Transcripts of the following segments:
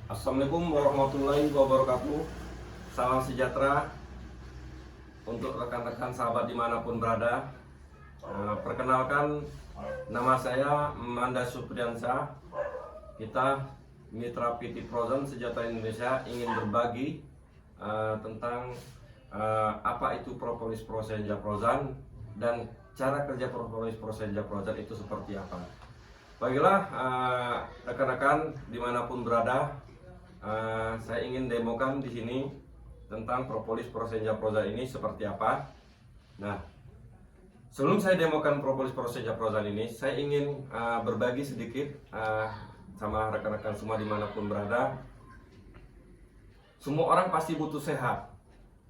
Assalamualaikum warahmatullahi wabarakatuh. Salam sejahtera untuk rekan-rekan sahabat dimanapun berada. Perkenalkan, nama saya Manda Supriyansyah. Kita Mitra PT Frozen Sejahtera Indonesia ingin berbagi tentang apa itu propolis prosenja frozen dan cara kerja propolis prosenja frozen itu seperti apa. Baiklah, rekan-rekan dimanapun berada, saya ingin demokan di sini tentang propolis prosenja frozen ini seperti apa. Nah, sebelum saya demokan propolis prosenja frozen ini, saya ingin berbagi sedikit sama rekan-rekan semua dimanapun berada. Semua orang pasti butuh sehat.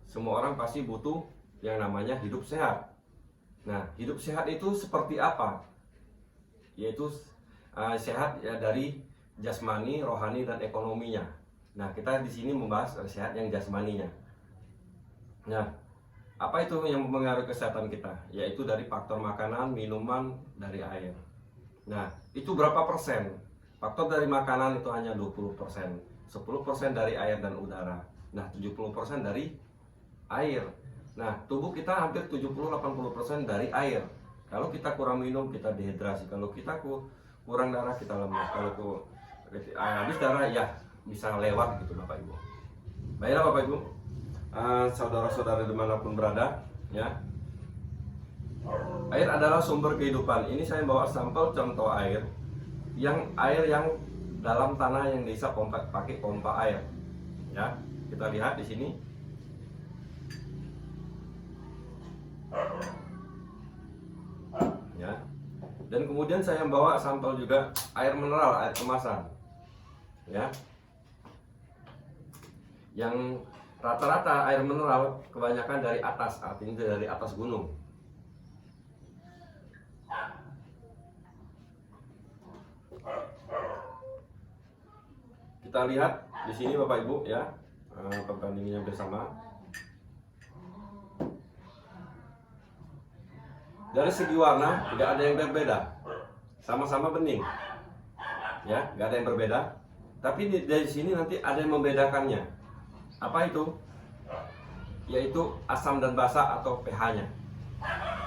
Semua orang pasti butuh yang namanya hidup sehat. Nah, hidup sehat itu seperti apa? Yaitu sehat ya dari jasmani, rohani, dan ekonominya. Nah, kita di sini membahas sehat yang jasmaninya. Nah, apa itu yang mempengaruhi kesehatan kita? Yaitu dari faktor makanan, minuman, dari air. Nah, itu berapa persen? Faktor dari makanan itu hanya 20%, 10% dari air dan udara. Nah, 70% dari air. Nah, tubuh kita hampir 70-80% dari air. Kalau kita kurang minum, kita dehidrasi. Kalau kita kurang darah, kita lemas. Kalau habis darah, ya bisa lewat gitu Bapak Ibu. Baiklah Bapak Ibu, saudara-saudara dimanapun berada, ya. Air adalah sumber kehidupan. Ini saya bawa sampel contoh air yang dalam tanah yang bisa pakai pompa air. Ya, kita lihat di sini. Ya. Dan kemudian saya bawa sampel juga air mineral, air kemasan. Ya. Yang rata-rata air mineral kebanyakan dari atas, artinya dari atas gunung. Kita lihat di sini Bapak Ibu ya, perbandingannya bersama. Dari segi warna tidak ada yang berbeda, sama-sama bening, ya, nggak ada yang berbeda. Tapi dari sini nanti ada yang membedakannya. Apa itu? Yaitu asam dan basa atau pH-nya.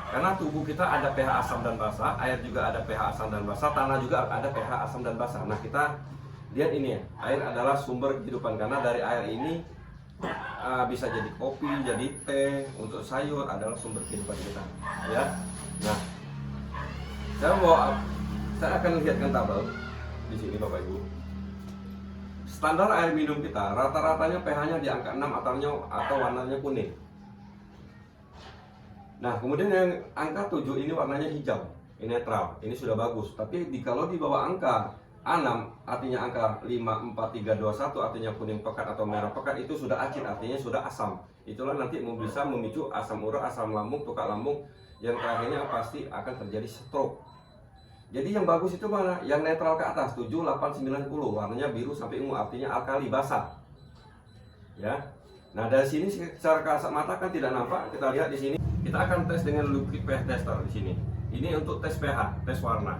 Karena tubuh kita ada pH asam dan basa, air juga ada pH asam dan basa, tanah juga ada pH asam dan basa. Nah, kita lihat ini ya, air adalah sumber kehidupan karena dari air ini bisa jadi kopi, jadi teh, untuk sayur adalah sumber kehidupan kita. Ya. Nah, saya akan lihatkan tabel di sini Bapak Ibu. Standar air minum kita rata-ratanya pH-nya di angka 6 atau warnanya kuning. Nah, kemudian yang angka 7 ini warnanya hijau, ini netral, ini sudah bagus. Tapi kalau di bawah angka 6, artinya angka 5, 4, 3, 2, 1, artinya kuning pekat atau merah pekat, itu sudah acid, artinya sudah asam. Itulah nanti bisa memicu asam urat, asam lambung, tukak lambung, yang terakhirnya pasti akan terjadi stroke. Jadi yang bagus itu mana? Yang netral ke atas, 7, 8, 9, 10, warnanya biru sampai ungu, artinya alkali, basah. Ya. Nah, dari sini secara kasat mata kan tidak nampak. Kita lihat di sini. Kita akan tes dengan liquid pH tester di sini. Ini untuk tes pH, tes warna.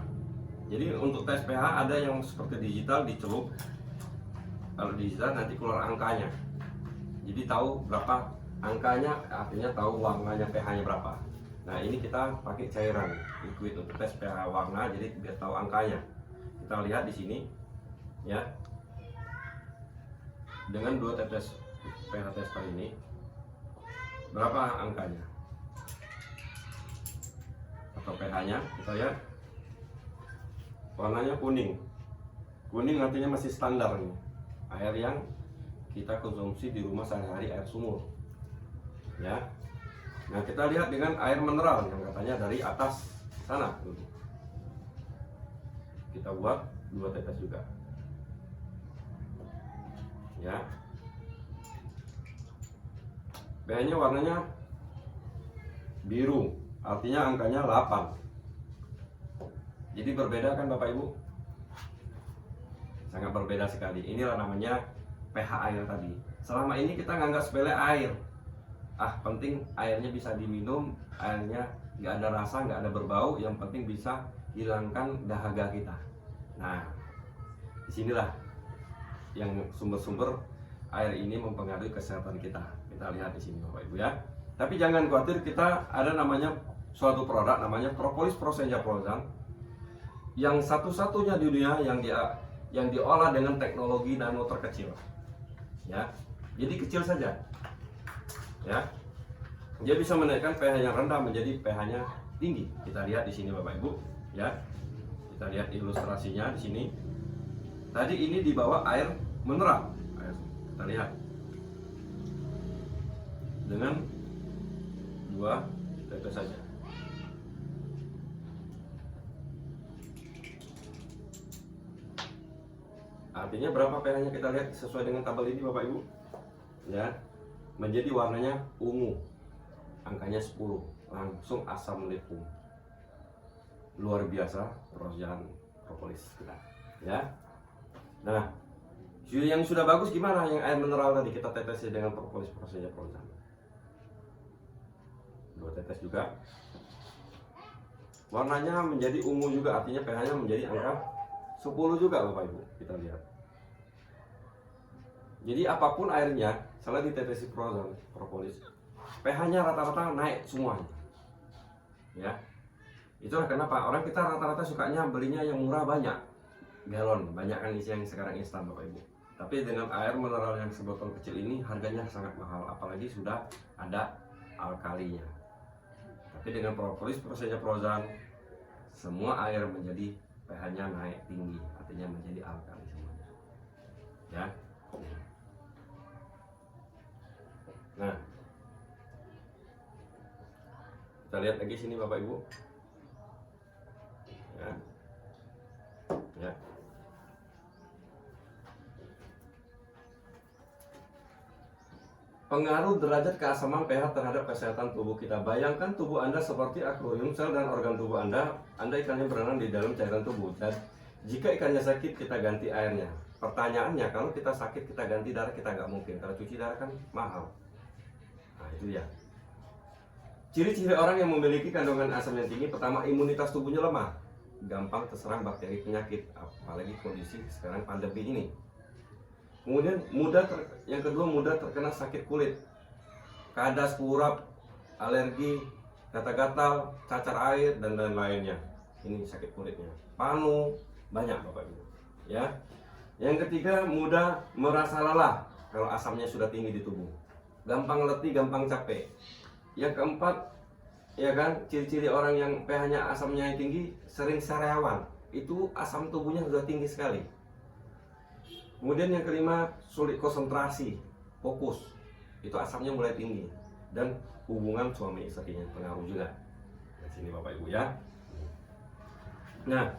Jadi untuk tes pH ada yang seperti digital, dicelup. Kalau digital nanti keluar angkanya. Jadi tahu berapa angkanya, artinya tahu warnanya pH-nya berapa. Nah, ini kita pakai cairan liquid untuk tes pH warna, jadi biar tahu angkanya. Kita lihat di sini, ya. Dengan 2 tetes pH tester ini, berapa angkanya? Atau pH-nya, kita lihat. Warnanya kuning. Kuning artinya masih standar nih. Air yang kita konsumsi di rumah sehari-hari, air sumur. Ya. Nah, kita lihat dengan air mineral yang katanya dari atas sana. Kita buat 2 tetes juga. Ya. pH-nya warnanya biru, artinya angkanya 8. Jadi berbeda kan Bapak Ibu? Sangat berbeda sekali. Inilah namanya pH air tadi. Selama ini kita nganggap sepele air. Penting airnya bisa diminum, airnya nggak ada rasa, nggak ada berbau, yang penting bisa hilangkan dahaga kita. Nah, disinilah yang sumber-sumber air ini mempengaruhi kesehatan kita. Kita lihat di sini Bapak Ibu ya. Tapi jangan khawatir, kita ada namanya suatu produk namanya Propolis Prosenja-Prozan yang satu-satunya di dunia yang diolah dengan teknologi nano terkecil. Ya. Jadi kecil saja. Ya. Dia bisa menaikkan pH yang rendah menjadi pH-nya tinggi. Kita lihat di sini Bapak Ibu, ya. Kita lihat ilustrasinya di sini. Tadi ini di bawah air mineral. Kita lihat. Dengan 2 tetes saja. Artinya berapa pH-nya kita lihat sesuai dengan tabel ini Bapak Ibu. Ya. Menjadi warnanya ungu. Angkanya 10. Langsung asam lipum. Luar biasa perojan propolis kita. Ya. Nah, yang sudah bagus gimana? Yang air mineral tadi kita tetes dengan propolis Prosenja-Prozan. 2 tetes juga. Warnanya menjadi ungu juga, artinya pH-nya menjadi angka 10 juga Bapak Ibu. Kita lihat. Jadi apapun airnya, setelah ditetesi propolis, pH-nya rata-rata naik semuanya. Ya. Itulah kenapa orang kita rata-rata sukanya belinya yang murah banyak. Galon, banyak kan isi yang sekarang instan Bapak Ibu. Tapi dengan air mineral yang sebotol kecil ini harganya sangat mahal, apalagi sudah ada alkalinya. Tapi dengan propolis Prosenja-Prozan, semua air menjadi pH-nya naik tinggi, artinya menjadi alkali semuanya. Ya. Nah, kita lihat lagi sini Bapak Ibu. Ya. Ya. Pengaruh derajat keasaman pH terhadap kesehatan tubuh kita. Bayangkan tubuh Anda seperti akuarium, sel dan organ tubuh Anda ikannya berenang di dalam cairan tubuh. Dan jika ikannya sakit, kita ganti airnya. Pertanyaannya, kalau kita sakit, kita ganti darah, kita nggak mungkin. Kalau cuci darah kan mahal. Nah, itu ya. Ciri-ciri orang yang memiliki kandungan asam yang tinggi, pertama, imunitas tubuhnya lemah. Gampang terserang bakteri penyakit, apalagi kondisi sekarang pandemi ini. Kemudian yang kedua mudah terkena sakit kulit, kadas, kurap, alergi, gatal-gatal, cacar air dan lain-lainnya. Ini sakit kulitnya. Panu, banyak Bapak Ibu. Ya. Yang ketiga mudah merasa lelah kalau asamnya sudah tinggi di tubuh. Gampang letih, gampang capek. Yang keempat, ya kan, ciri-ciri orang yang pH-nya asamnya tinggi sering sariawan. Itu asam tubuhnya sudah tinggi sekali. Kemudian yang kelima, sulit konsentrasi, fokus. Itu asamnya mulai tinggi. Dan hubungan suami istrinya pengaruh juga. Di sini Bapak Ibu ya. Nah,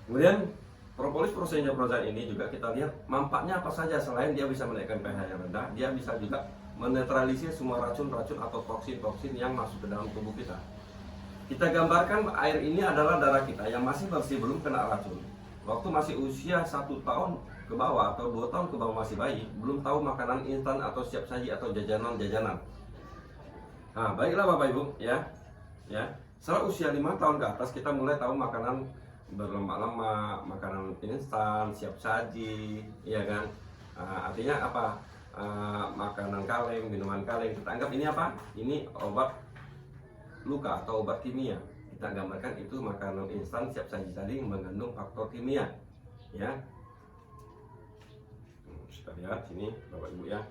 kemudian propolis Prosenja-Prozan ini juga kita lihat manfaatnya apa saja. Selain dia bisa menaikkan pH yang rendah, dia bisa juga menetralisir semua racun-racun atau toksin-toksin yang masuk ke dalam tubuh kita. Kita gambarkan air ini adalah darah kita yang masih bersih, belum kena racun. Waktu masih usia 1 tahun ke bawah atau 2 tahun ke bawah masih bayi, belum tahu makanan instan atau siap saji atau jajanan-jajanan. Nah, baiklah Bapak Ibu ya. Ya. Setelah usia 5 tahun ke atas kita mulai tahu makanan berlemak-lemak, makanan instan, siap saji, ya kan? Artinya apa? Makanan kaleng, minuman kaleng. Kita anggap ini apa? Ini obat luka atau obat kimia. Kita gambarkan itu makanan instan siap saji tadi mengandung faktor kimia, ya. Kita lihat sini Bapak Ibu ya.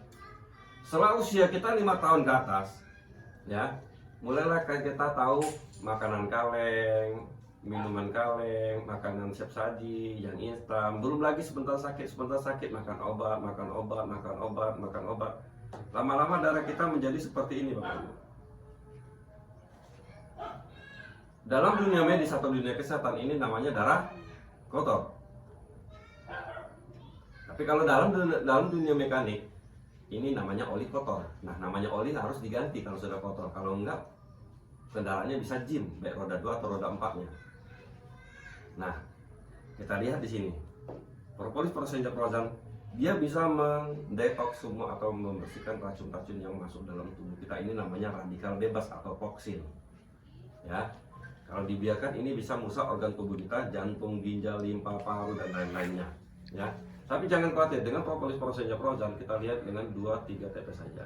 Setelah usia kita 5 tahun ke atas, ya, mulailah kita tahu makanan kaleng, minuman kaleng, makanan siap saji yang instan. Belum lagi sebentar sakit makan obat. Lama-lama darah kita menjadi seperti ini Bapak Ibu. Dalam dunia medis atau dunia kesehatan ini namanya darah kotor. Tapi kalau dalam dunia mekanik ini namanya oli kotor. Nah, namanya oli harus diganti kalau sudah kotor. Kalau enggak, kendaraannya bisa jim, baik roda 2 atau roda 4-nya. Nah, kita lihat di sini. Propolis Prosenja-Prozan dia bisa mendetoks semua atau membersihkan racun-racun yang masuk dalam tubuh kita. Ini namanya radikal bebas atau toksin. Ya. Kalau dibiarkan ini bisa merusak organ tubuh kita, jantung, ginjal, limpa, paru dan lain-lainnya. Ya. Tapi jangan khawatir, dengan propolis Prosenja Prozan kita lihat dengan 2-3 tetes saja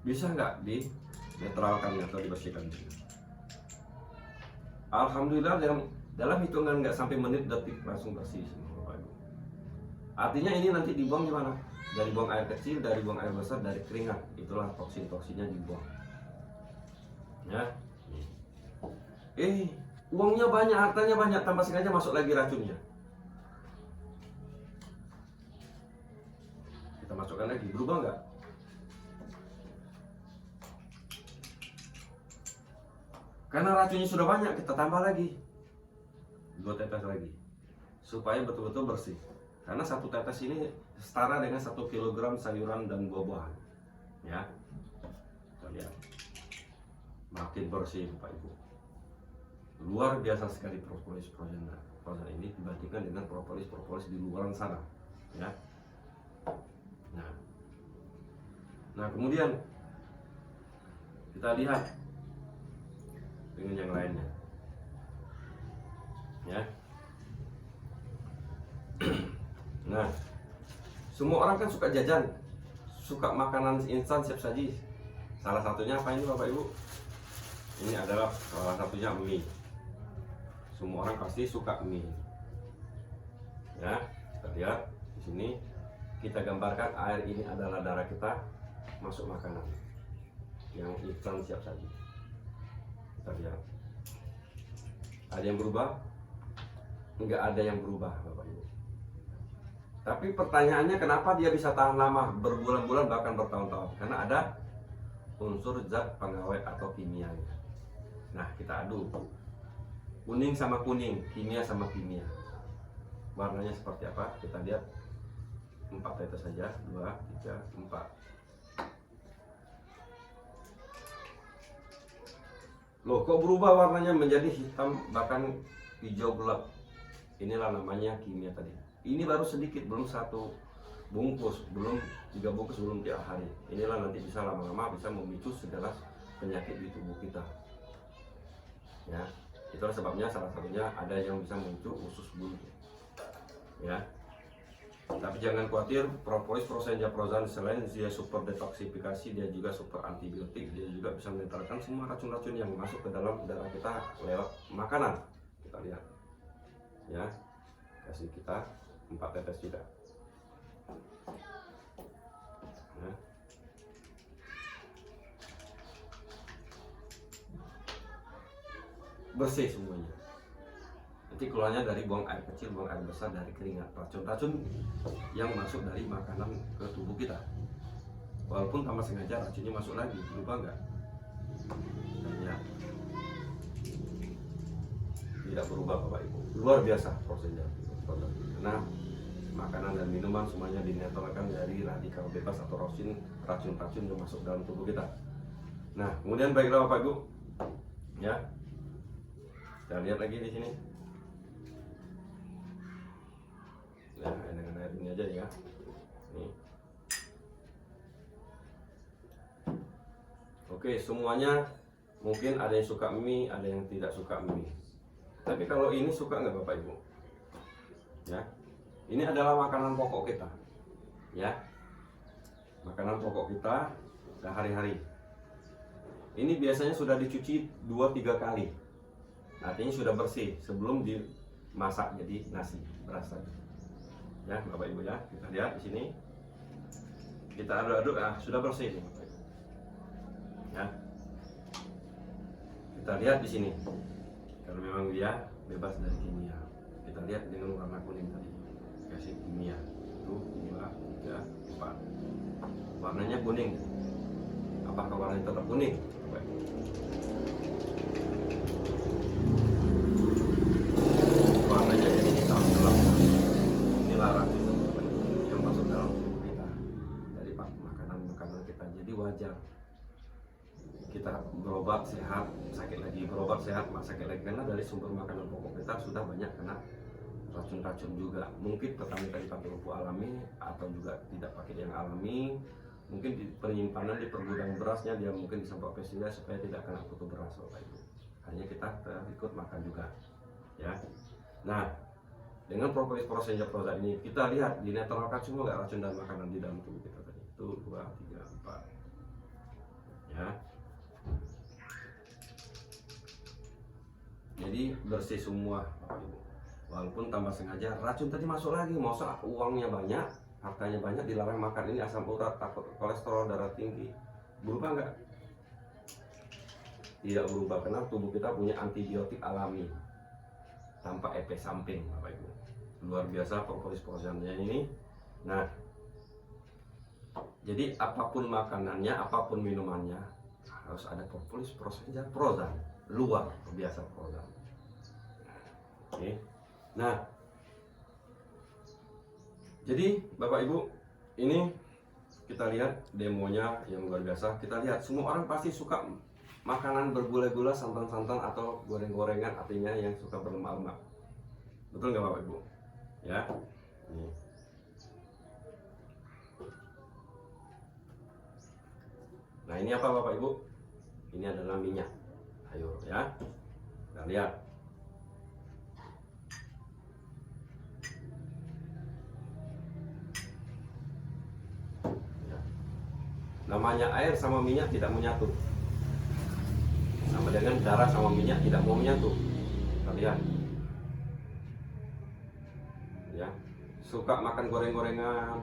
bisa nggak dinetralkan atau dibersihkan. Alhamdulillah dalam hitungan nggak sampai menit detik langsung bersih semua Bapak Ibu. Artinya ini nanti dibuang gimana? Dari buang air kecil, dari buang air besar, dari keringat, itulah toksin-toksinnya dibuang. Ya. Uangnya banyak, hartanya banyak, tanpa sengaja masuk lagi racunnya. Kita masukkan lagi, berubah nggak? Karena racunnya sudah banyak, kita tambah lagi 2 tetes lagi supaya betul-betul bersih. Karena 1 tetes ini setara dengan 1 kilogram sayuran dan buah-buahan. Ya, kita lihat makin bersih Bapak Ibu. Luar biasa sekali propolis Prozan ini dibandingkan dengan propolis di luar sana. Ya. Nah kemudian kita lihat dengan yang lainnya. Ya. Nah, semua orang kan suka jajan, suka makanan instan siap saji. Salah satunya apa ini Bapak Ibu? Ini adalah salah satunya mie. Semua orang pasti suka mie. Ya, kita lihat di sini kita gambarkan air ini adalah darah kita masuk makanan yang instan siap saji. Kita lihat. Ada yang berubah? Enggak ada yang berubah Bapak Ibu. Tapi pertanyaannya kenapa dia bisa tahan lama berbulan-bulan bahkan bertahun-tahun? Karena ada unsur zat pengawet atau kimianya. Nah kita adu kuning sama kuning, kimia sama kimia. Warnanya seperti apa? Kita lihat 4 tetes saja, 2, 3, 4. Loh kok berubah warnanya menjadi hitam bahkan hijau gelap? Inilah namanya kimia tadi. Ini baru sedikit, belum 1 bungkus, belum 3 bungkus, belum 3 hari. Inilah nanti bisa lama-lama bisa memicu segala penyakit di tubuh kita. Ya, itulah sebabnya salah satunya ada yang bisa memicu usus buntu. Ya, tapi jangan khawatir, propolis Prosenja Prozan selain dia super detoksifikasi, dia juga super antibiotik, dia juga bisa menetralkan semua racun-racun yang masuk ke dalam darah kita lewat makanan. Kita lihat, ya, kasih kita 4 tetes juga. Nah. Bersih semuanya. Nanti keluarnya dari buang air kecil, buang air besar, dari keringat, racun-racun yang masuk dari makanan ke tubuh kita. Walaupun tanpa sengaja racunnya masuk lagi, berubah nggak? Ya. Tidak berubah Bapak Ibu. Luar biasa prosesnya. Karena makanan dan minuman semuanya dinetralkan dari radikal bebas atau racun-racun yang masuk dalam tubuh kita. Nah, kemudian baiklah Bapak Ibu, ya, kita lihat lagi di sini. Nah, dengan air ini aja ya. Nih. Oke, semuanya mungkin ada yang suka mie, ada yang tidak suka mie. Tapi kalau ini suka nggak Bapak Ibu? Ya, ini adalah makanan pokok kita. Ya, makanan pokok kita sehari-hari. Ini biasanya sudah dicuci 2-3 kali. Artinya sudah bersih sebelum dimasak jadi nasi beras tadi. Ya, Bapak Ibu ya, kita lihat di sini. Kita aduk-aduk, sudah bersih nih, Bapak Ibu. Ya. Kita lihat di sini. Kalau memang dia bebas dari kimia. Kita lihat dengan warna kuning tadi. Kasih kimia. 1, 2, 3, 4. Warnanya kuning. Apakah warnanya tetap kuning? Bapak Ibu. Warnanya jadi hitam gelap. Inilah racun yang masuk dalam tubuh kita dari makanan-makanan kita. Jadi wajar kita berobat sehat, sakit lagi, berobat sehat, sakit lagi, karena dari sumber makanan pokok kita sudah banyak kena racun-racun juga. Mungkin petani tadi pakai pupuk alami atau juga tidak pakai yang alami. Mungkin di penyimpanan di pergudang berasnya dia mungkin disemprot pestisida supaya tidak kena kutu beras Bapak Ibu. Hanya kita ikut makan juga, ya. Nah, Dengan propolis prosenjaprosa ini kita lihat dinetralkan semua nggak racun dan makanan di dalam tubuh kita tadi. Itu 2, 3, 4. Ya. Jadi bersih semua Bapak Ibu. Walaupun tambah sengaja racun tadi masuk lagi, masa uangnya banyak, hartanya banyak, dilarang makan ini asam urat, takut kolesterol, darah tinggi. Berubah nggak? Tidak berubah karena tubuh kita punya antibiotik alami tanpa efek samping Bapak Ibu. Luar biasa propolis prosennya ini. Nah, jadi apapun makanannya, apapun minumannya harus ada propolis prosenjaprosa. Luar biasa prosa. Oke. Nah, jadi Bapak Ibu, ini kita lihat demonya yang luar biasa. Kita lihat semua orang pasti suka makanan bergula-gula, santan-santan atau goreng-gorengan, artinya yang suka berlemak-lemak. Betul nggak Bapak Ibu? Ya. Ini. Nah, ini apa Bapak Ibu? Ini adalah minyak. Ayo ya. Kita lihat. Ya. Namanya air sama minyak tidak menyatu. Sama dengan darah sama minyak tidak mau menyatu. Kita lihat. Ya, suka makan goreng-gorengan,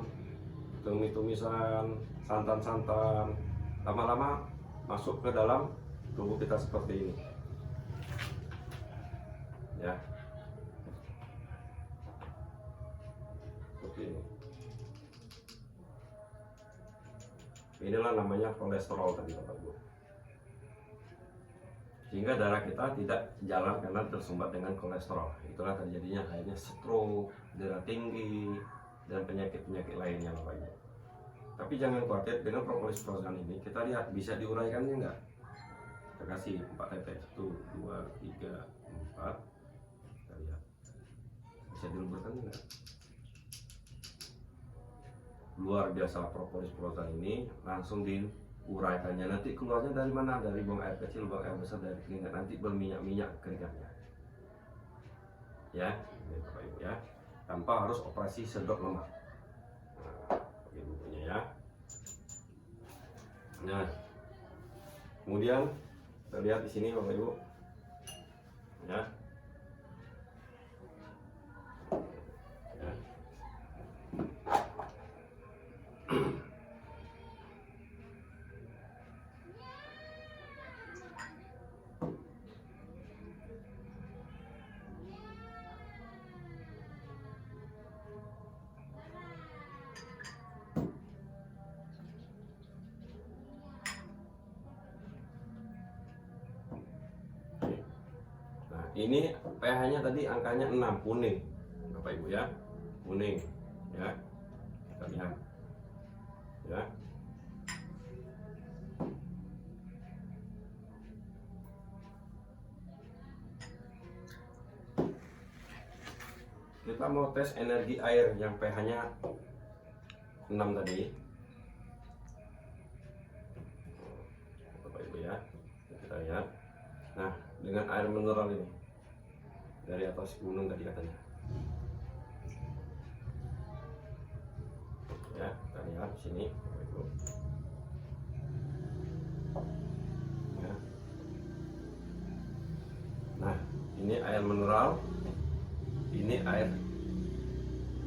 tumis-tumisan, santan-santan, lama-lama masuk ke dalam tubuh kita seperti ini. Ya, seperti ini. Inilah namanya kolesterol tadi Bapak Ibu. Sehingga darah kita tidak jalan karena tersumbat dengan kolesterol. Itulah terjadinya akhirnya stroke, darah tinggi, dan penyakit-penyakit lainnya Bapak Ibu. Tapi jangan khawatir, dengan propolis prosan ini kita lihat bisa diuraikannya enggak. Kita kasih 4 tetes, 1, 2, 3, 4. Kita lihat bisa diluburkan enggak. Luar biasa propolis prosan ini langsung diuraikannya. Nanti keluarnya dari mana? Dari buang air kecil, buang air besar, dari keringat. Nanti berminyak-minyak keringatnya. Ya, ini Bapak Ibu ya. Tanpa harus operasi sedot lemak. Nah, Ibu punya ya. Nah, kemudian kita lihat di sini Bapak Ibu. Ya. Ya. Ini pH-nya tadi angkanya 6, kuning Bapak Ibu ya, kuning ya, kita lihat ya. Kita mau tes energi air yang pH-nya 6 tadi Bapak Ibu ya, kita lihat. Nah, dengan air mineral ini dari atas gunung tadi katanya ya, kita lihat di sini ya. Nah, ini air mineral, ini air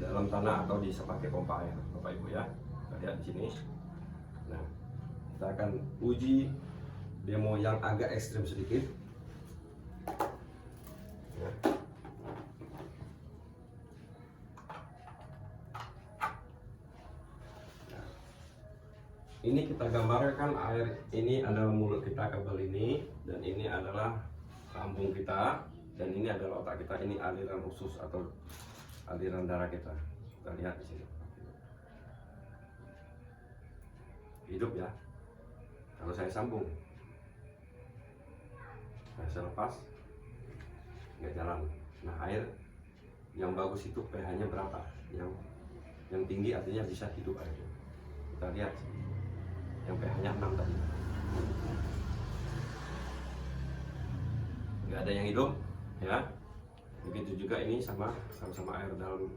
dalam tanah atau bisa pakai pompa air Bapak Ibu ya. Kita lihat di sini. Nah, kita akan uji demo yang agak ekstrim sedikit ya. Ini kita gambarkan air ini adalah mulut kita, kabel ini, dan ini adalah lambung kita, dan ini adalah otak kita. Ini aliran usus atau aliran darah kita. Kita lihat di sini. Hidup ya. Kalau saya sambung, saya lepas, nggak jalan. Nah, air yang bagus itu pH-nya berapa? Yang tinggi artinya bisa hidup air. Kita lihat yang pH-nya 6 tadi. Nggak ada yang hidup ya. Begitu juga ini sama-sama air dalam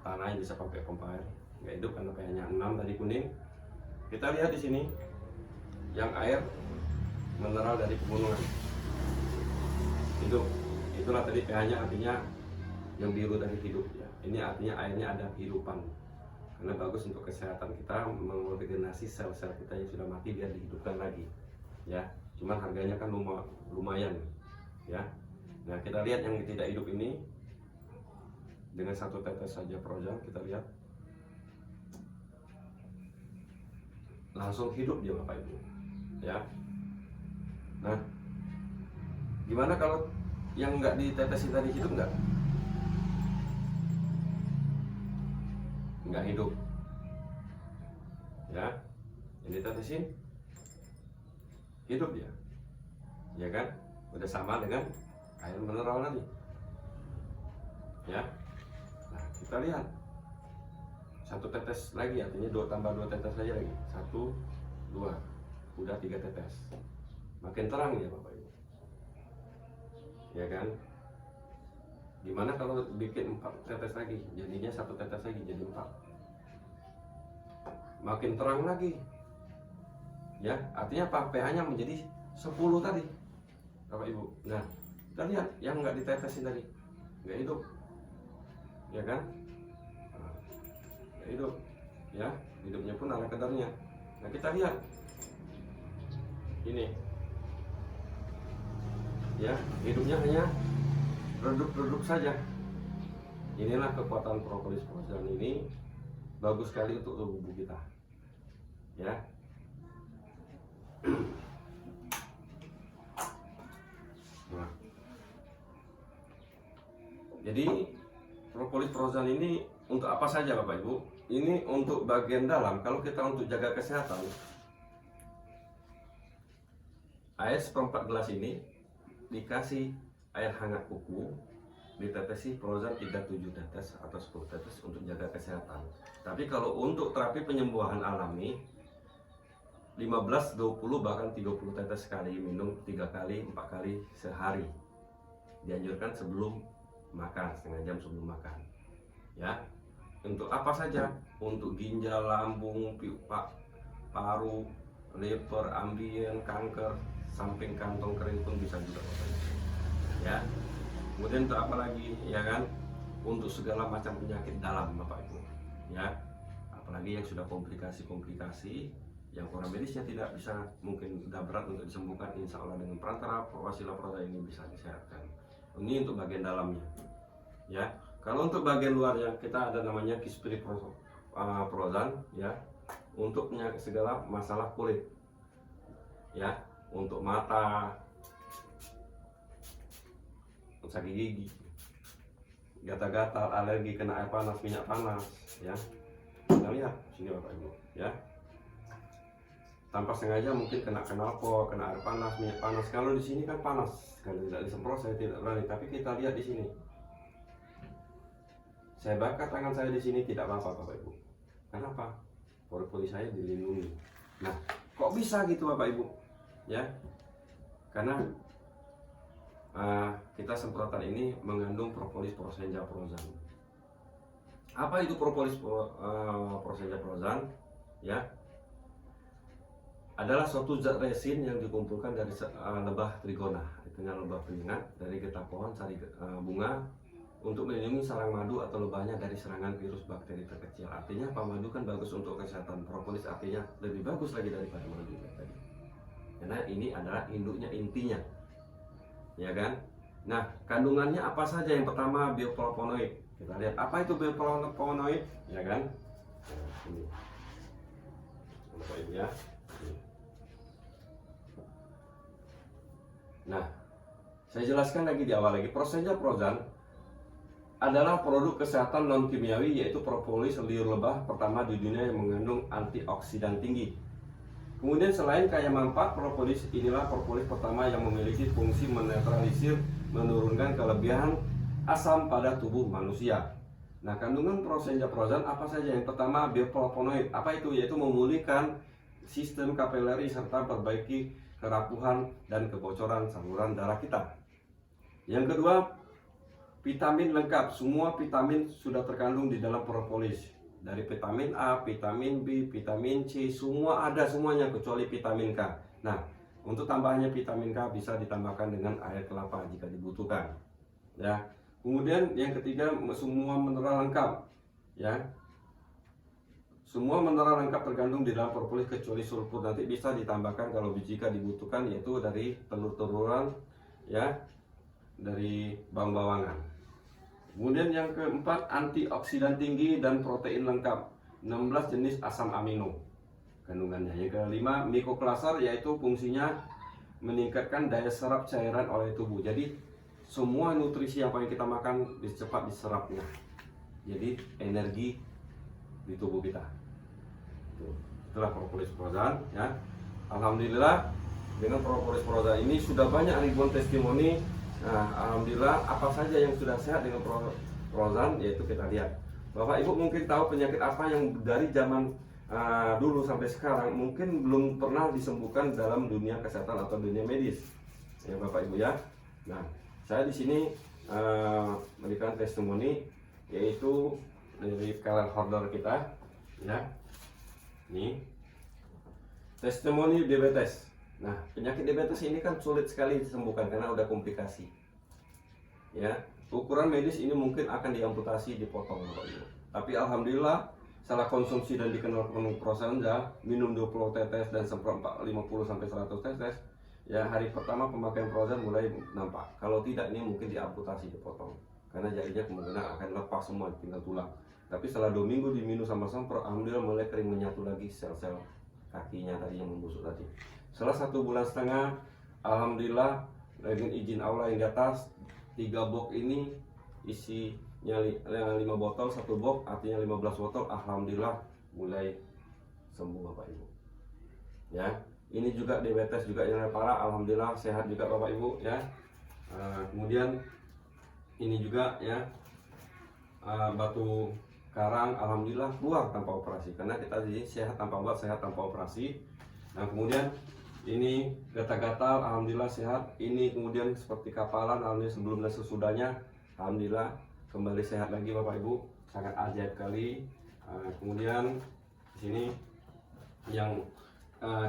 tanah yang bisa pakai pompa air, nggak hidup karena pH-nya 6 tadi kuning. Kita lihat di sini yang air mineral dari pegunungan hidup, itulah tadi pH-nya, artinya yang biru dari hidup ya. Ini artinya airnya ada kehidupan, karena bagus untuk kesehatan kita, mengorganisasi sel-sel kita yang sudah mati biar dihidupkan lagi ya. Cuman harganya kan lumayan ya. Nah, kita lihat yang tidak hidup ini dengan 1 tetes saja Prozan, kita lihat langsung hidup dia Bapak Ibu ya. Nah, gimana kalau yang nggak ditetesin tadi hidup nggak? Nggak hidup ya. Yang ditetesin hidup dia ya kan, udah sama dengan air mineral tadi ya. Nah, kita lihat 1 tetes lagi, artinya 2 tambah 2 tetes saja lagi, 1, 2, udah 3 tetes, makin terang ya Bapak Ibu ya kan. Gimana kalau bikin 4 tetes lagi, jadinya 1 tetes lagi jadi 4, makin terang lagi ya. Artinya apa? pH-nya menjadi 10 tadi Bapak Ibu. Nah, kita lihat yang nggak ditetesin tadi nggak hidup ya kan. Hidup ya, hidupnya pun ala kadarnya. Nah, kita lihat ini ya, hidupnya hanya redup-redup saja. Inilah kekuatan propolis Prozan ini, bagus sekali untuk tubuh kita ya. Nah, jadi propolis Prozan ini untuk apa saja Bapak Ibu? Ini untuk bagian dalam. Kalau kita untuk jaga kesehatan, air 1/4 gelas ini dikasih air hangat kuku, ditetesi Prozan 37 tetes atau 10 tetes untuk jaga kesehatan. Tapi kalau untuk terapi penyembuhan alami, 15, 20 bahkan 30 tetes sekali, minum 3 kali, 4 kali sehari. Dianjurkan sebelum makan, setengah jam sebelum makan ya. Untuk apa saja? Untuk ginjal, lambung, paru, liver, ambien, kanker, samping kantong kering pun bisa juga ya. Kemudian untuk apa lagi ya kan? Untuk segala macam penyakit dalam Bapak Ibu ya. Apalagi yang sudah komplikasi yang orang medisnya tidak bisa, mungkin sudah berat untuk disembuhkan, insya Allah dengan perantara wasilah Prozan ini bisa disehatkan. Ini untuk bagian dalamnya ya. Kalau untuk bagian luarnya, kita ada namanya Kispiri Prozan ya, untuk segala masalah kulit ya, untuk mata, sakit gigi, gatal-gatal, alergi, kena air panas, minyak panas ya. Kita lihat sini Bapak Ibu ya, tanpa sengaja mungkin kena knalpot, kena air panas, minyak panas. Kalau di sini kan panas, kalau tidak disemprot saya tidak berani, tapi kita lihat di sini. Saya bakar tangan saya di sini tidak apa-apa Bapak Ibu. Kenapa? Pori-pori saya dilindungi. Nah, kok bisa gitu Bapak Ibu? Ya, karena kita semprotan ini mengandung propolis Prosenja Prozan. Apa itu propolis Prosenja Prozan? Ya, adalah suatu zat resin yang dikumpulkan dari lebah trigona, dengan lebah penyengat dari getah pohon, sari bunga, untuk melindungi sarang madu atau lebahnya dari serangan virus bakteri terkecil. Artinya apa? Madu kan bagus untuk kesehatan. Propolis artinya lebih bagus lagi daripada madu tadi. Karena ini adalah induknya, intinya, ya kan? Nah, kandungannya apa saja? Yang pertama bioflavonoid. Kita lihat apa itu bioflavonoid, ya kan? Ini, ya. Nah, saya jelaskan lagi di awal lagi. Prosenja Prozan adalah produk kesehatan non kimiawi, yaitu propolis liur lebah pertama di dunia yang mengandung antioksidan tinggi. Kemudian selain kaya manfaat, propolis inilah propolis pertama yang memiliki fungsi menetralisir, menurunkan kelebihan asam pada tubuh manusia. Nah, kandungan Prosenja Prozan apa saja? Yang pertama bioflavonoid. Apa itu? Yaitu memulihkan sistem kapileri serta perbaiki kerapuhan dan kebocoran saluran darah kita. Yang kedua, vitamin lengkap, semua vitamin sudah terkandung di dalam propolis. Dari vitamin A, vitamin B, vitamin C, semua ada semuanya kecuali vitamin K. Nah, untuk tambahannya vitamin K bisa ditambahkan dengan air kelapa jika dibutuhkan. Ya. Kemudian yang ketiga, semua mineral lengkap. Ya. Semua mineral lengkap terkandung di dalam propolis kecuali sulfur. Nanti bisa ditambahkan kalau jika dibutuhkan, yaitu dari telur-teluran, ya, dari bawang-bawangan. Kemudian yang keempat, antioksidan tinggi dan protein lengkap, 16 jenis asam amino kandungannya. Yang kelima, microcluster, yaitu fungsinya meningkatkan daya serap cairan oleh tubuh. Jadi semua nutrisi apa yang kita makan cepat diserapnya. Jadi energi di tubuh kita. Itulah propolis prozan, ya. Alhamdulillah dengan propolis prozan ini sudah banyak ribuan testimoni. Nah, alhamdulillah apa saja yang sudah sehat dengan prozan, yaitu kita lihat. Bapak Ibu mungkin tahu penyakit apa yang dari zaman dulu sampai sekarang mungkin belum pernah disembuhkan dalam dunia kesehatan atau dunia medis, ya Bapak Ibu ya. Nah, saya di sini memberikan testimoni, yaitu dari color holder kita, ya. Ini testimoni diabetes. Nah, penyakit diabetes ini kan sulit sekali disembuhkan karena udah komplikasi. Ya, ukuran medis ini mungkin akan diamputasi, dipotong, Bapak Ibu. Tapi alhamdulillah salah konsumsi dan dikenal prosenja, minum 20 tetes dan semprot 50 sampai 100 tetes. Ya, hari pertama pemakaian prozan mulai nampak. Kalau tidak, ini mungkin diamputasi, dipotong. Karena jarinya kemungkinan akan lepas semua, tinggal tulang. Tapi setelah 2 minggu diminum sama semprot, alhamdulillah mulai kering, menyatu lagi sel-sel kakinya tadi yang membusuk tadi. Setelah 1,5 bulan, alhamdulillah dengan izin Allah yang di atas, 3 box ini isinya 5 botol, 1 box artinya 15 botol. Alhamdulillah mulai sembuh Bapak Ibu. Ya, ini juga diabetes juga yang parah, alhamdulillah sehat juga Bapak Ibu ya. Kemudian ini juga ya, batu karang alhamdulillah keluar tanpa operasi, karena kita di sehat tanpa obat, sehat tanpa operasi. Nah, kemudian ini gatal-gatal alhamdulillah sehat. Ini kemudian seperti kapalan, alhamdulillah sebelum dan sesudahnya alhamdulillah kembali sehat lagi Bapak Ibu, sangat ajaib kali. Kemudian di sini yang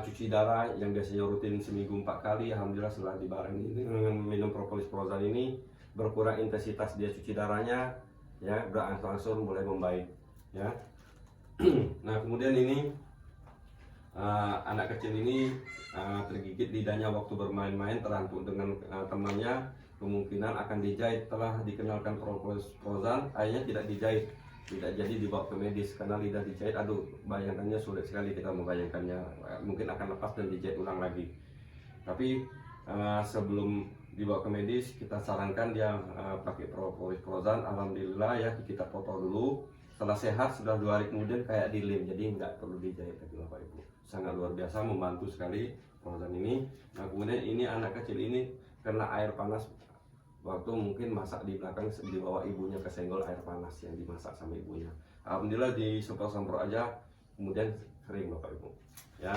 cuci darah yang biasanya rutin seminggu 4 kali, alhamdulillah setelah dibarengi dengan minum propolis prozan ini berkurang intensitas dia cuci darahnya, ya, berangsur-angsur mulai membaik, ya. Nah, kemudian ini anak kecil ini tergigit lidahnya waktu bermain-main, terhantu dengan temannya, kemungkinan akan dijahit. Telah dikenalkan propolis prozan, akhirnya tidak dijahit, tidak jadi dibawa ke medis karena lidah dijahit. Aduh, bayangannya sulit sekali kita membayangkannya, mungkin akan lepas dan dijahit ulang lagi. Tapi sebelum dibawa ke medis, kita sarankan dia pakai propolis prozan. Alhamdulillah ya, kita foto dulu. Setelah sehat, sudah 2 hari kemudian kayak dilem, jadi nggak perlu dijahit lagi Bapak Ibu. Sangat luar biasa, membantu sekali prozan ini. Nah, kemudian ini anak kecil ini kena air panas waktu mungkin masak di belakang, dibawa ibunya kesenggol air panas yang dimasak sama ibunya. Alhamdulillah disemprot-semprot aja, kemudian kering Bapak Ibu. Ya.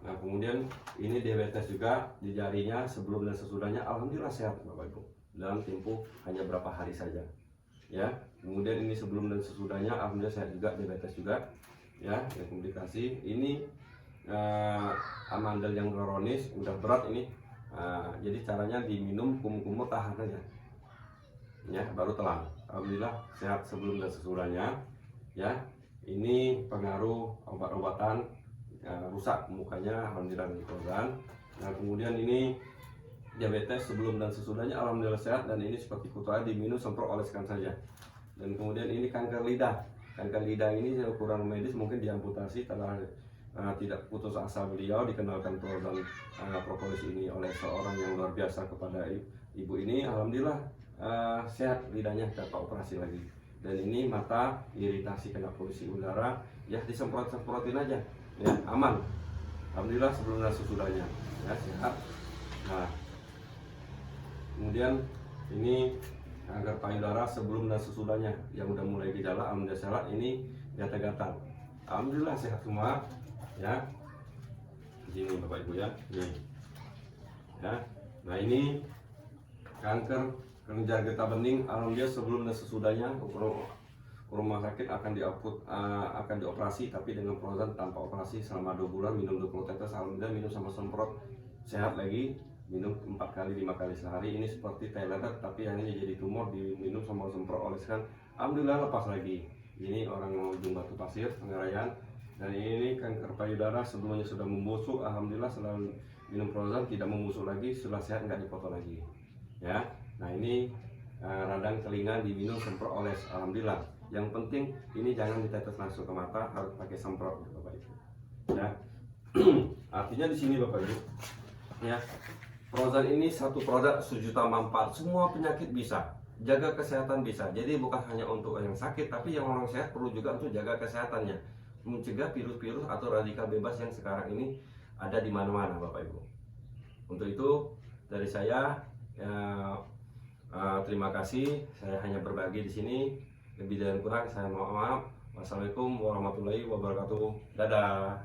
Nah, kemudian ini diabetes juga di jarinya sebelum dan sesudahnya, alhamdulillah sehat Bapak Ibu. Dalam tempo hanya berapa hari saja. Ya. Kemudian ini sebelum dan sesudahnya, alhamdulillah sehat juga, diabetes juga. Ya, yang komplikasi ini amandel yang kronis udah berat ini. Jadi caranya diminum kumur-kumur, tahan aja, ya, baru telan. Alhamdulillah sehat sebelum dan sesudahnya. Ya, ini pengaruh obat-obatan rusak mukanya, alhamdulillah prozan. Nah, kemudian ini diabetes sebelum dan sesudahnya, alhamdulillah sehat. Dan ini seperti kutuai, diminum, semprot, oleskan saja. Dan kemudian ini kanker lidah. Kanker lidah ini ukuran medis mungkin diamputasi. Telah tidak putus asa beliau dikenalkan prozan propolis ini oleh seorang yang luar biasa kepada ibu ini. Alhamdulillah sehat lidahnya, tanpa operasi lagi. Dan ini mata iritasi kena polusi udara, ya disemprot-semprotin aja, ya, aman. Alhamdulillah sebelum dan sesudahnya, ya, sehat. Nah, kemudian ini kanker payudara sebelum dan sesudahnya yang udah mulai gejala, alhamdulillah sehat. Ini gatal-gatal, alhamdulillah sehat semua. Ya, ini Bapak Ibu ya, ini. Ya, nah ini kanker kelenjar getah bening, alhamdulillah sebelum dan sesudahnya rumah sakit akan dioperasi, tapi dengan proses tanpa operasi selama 2 bulan, minum 20 tetes, alhamdulillah minum sama semprot sehat lagi, minum 4 kali 5 kali sehari. Ini seperti Tyler tapi hanya jadi tumor, diminum sama semprot oleskan, alhamdulillah lepas lagi. Ini orang ujung Batu Pasir Pengaraian, dan ini kanker payudara sebelumnya sudah membusuk, alhamdulillah setelah minum prozan tidak membusuk lagi, setelah sehat nggak dipoto lagi ya. Nah ini radang telinga diminum semprot oles, alhamdulillah. Yang penting ini jangan ditetes langsung ke mata, harus pakai semprot Bapak Ibu ya. Artinya di sini Bapak Ibu ya, prozan ini satu produk sejuta manfaat, semua penyakit bisa, jaga kesehatan bisa. Jadi bukan hanya untuk yang sakit, tapi yang orang sehat perlu juga untuk jaga kesehatannya, mencegah virus-virus atau radikal bebas yang sekarang ini ada di mana-mana Bapak Ibu. Untuk itu dari saya ya, terima kasih. Saya hanya berbagi di sini. Lebih dan kurang saya mohon maaf. Wassalamualaikum warahmatullahi wabarakatuh. Dadah.